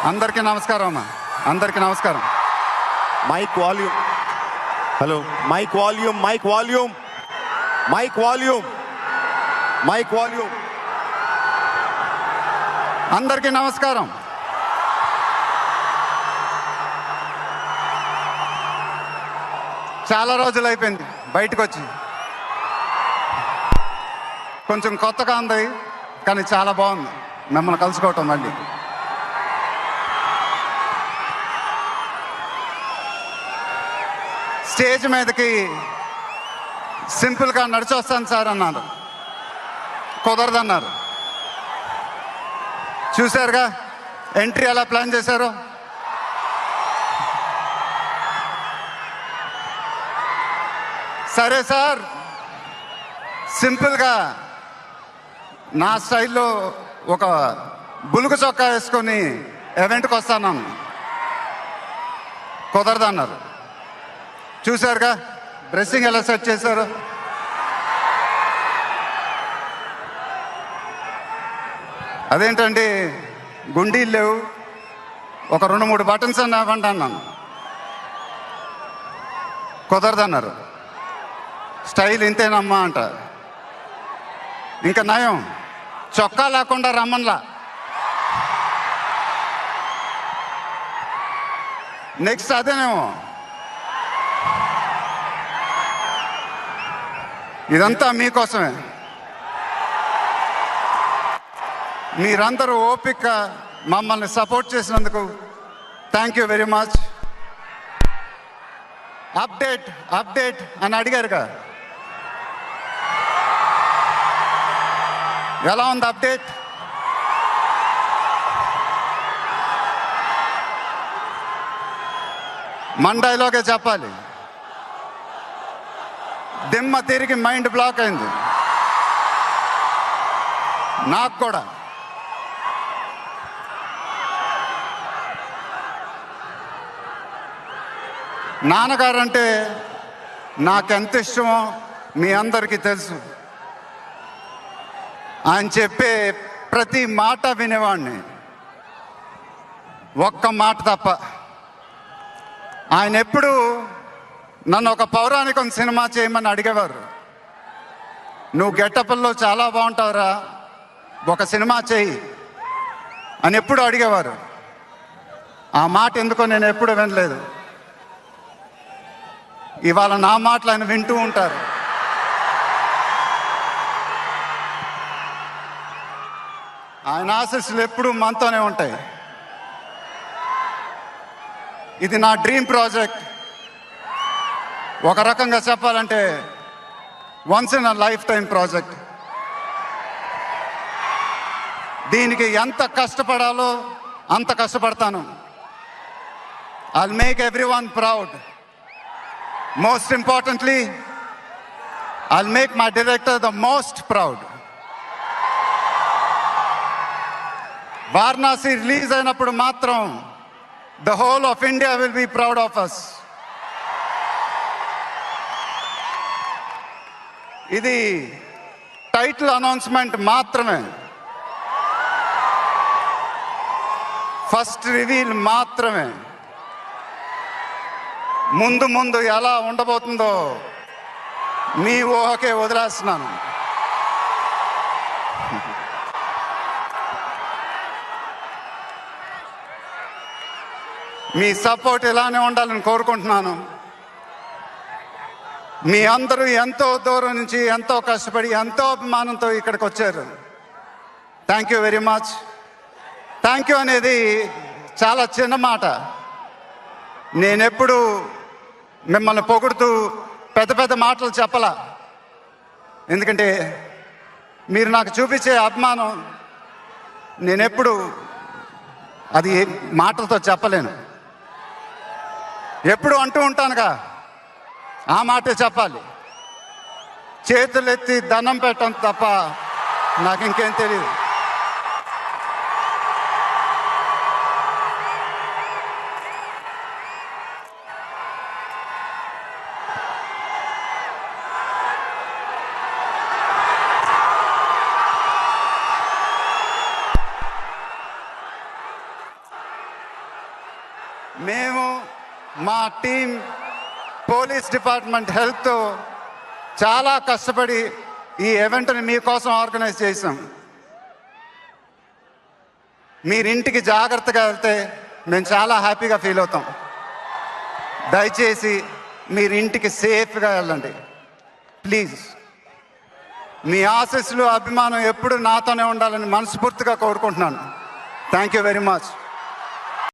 అందరికీ నమస్కారం అమ్మా, అందరికీ నమస్కారం. Mic volume. Hello, mic volume, mic volume, mic volume, mic volume. అందరికీ నమస్కారం. చాలా రోజులు అయిపోయింది బయటకు వచ్చి, కొంచెం కొత్తగా ఉంది కానీ చాలా బాగుంది మిమ్మల్ని కలుసుకోవటం. మళ్ళీ స్టేజ్ మీదకి సింపుల్గా నడిచి వస్తాను సార్ అన్నారు, కుదరదన్నారు. చూశారుగా ఎంట్రీ ఎలా ప్లాన్ చేశారో. సరే సార్, సింపుల్గా నా స్టైల్లో ఒక బులుగు చొక్కా వేసుకొని ఈవెంట్కి వస్తాను, కుదరదన్నారు. చూశారుగా డ్రెస్సింగ్ ఎలా సెట్ చేశారు. అదేంటండి గుండీలు లేవు, ఒక 2-3 బటన్స్ అని ఇవ్వండి అన్నాను, కుదరదన్నారు. స్టైల్ ఇంతేనమ్మా అంట. ఇంకా నయం, చొక్కా లేకుండా రమ్మన్లా. నెక్స్ట్ అదేనేమో. ఇదంతా మీకోసమే. మీరందరూ ఓపిక మమ్మల్ని సపోర్ట్ చేసినందుకు thank you very much. Update update అని అడిగారుగా, ఎలా ఉంది అప్డేట్? మండైలోకే చెప్పాలి, దిమ్మ తిరిగి మైండ్ బ్లాక్ అయింది నాకు కూడా. నాన్నగారంటే నాకెంత ఇష్టమో మీ అందరికీ తెలుసు. ఆయన చెప్పే ప్రతి మాట వినేవాడిని, ఒక్క మాట తప్ప. ఆయన ఎప్పుడు నన్ను ఒక పౌరాణికం సినిమా చేయమని అడిగేవారు. నువ్వు గెటప్ల్లో చాలా బాగుంటావురా, ఒక సినిమా చేయి అని ఎప్పుడు అడిగేవారు. ఆ మాట ఎందుకో నేను ఎప్పుడు వినలేదు. ఇవాళ నా మాటలు ఆయన వింటూ ఉంటారు. ఆయన ఆశీస్సులు ఎప్పుడూ మనతోనే ఉంటాయి. ఇది నా డ్రీమ్ ప్రాజెక్ట్. ఒక రకంగా చెప్పాలంటే once in a lifetime project. దీనికి ఎంత కష్టపడాలో అంత కష్టపడతాను. I'll make everyone proud. Most importantly I'll make my director the most proud. Varanasi release అయినప్పుడు మాత్రం the whole of India will be proud of us. ఇది టైటిల్ అనౌన్స్మెంట్ మాత్రమే, first reveal మాత్రమే. ముందు ముందు ఎలా ఉండబోతుందో మీ ఊహకే వదిలేస్తున్నాను. మీ సపోర్ట్ ఇలానే ఉండాలని కోరుకుంటున్నాను. మీ అందరూ ఎంతో దూరం నుంచి ఎంతో కష్టపడి ఎంతో అభిమానంతో ఇక్కడికి వచ్చారు. Thank you very much. Thank you అనేది చాలా చిన్న మాట. నేనెప్పుడు మిమ్మల్ని పొగుడుతూ పెద్ద పెద్ద మాటలు చెప్పలా, ఎందుకంటే మీరు నాకు చూపించే అభిమానం నేనెప్పుడు అది మాటలతో చెప్పలేను. ఎప్పుడు అంటూ ఉంటానుగా, ఆ మాటే చెప్పాలి. చేతులెత్తి దండం పెట్టడం తప్ప నాకు ఇంకేం తెలియదు. మేము మా టీం పోలీస్ డిపార్ట్మెంట్ హెల్త్ చాలా కష్టపడి ఈ ఈవెంట్ని మీకోసం ఆర్గనైజ్ చేసాం. మీరింటికి జాగ్రత్తగా వెళ్తే మేము చాలా హ్యాపీగా ఫీల్ అవుతాం. దయచేసి మీరింటికి సేఫ్గా వెళ్ళండి ప్లీజ్. మీ ఆశీస్సులు అభిమానం ఎప్పుడు నాతోనే ఉండాలని మనస్ఫూర్తిగా కోరుకుంటున్నాను. Thank you very much.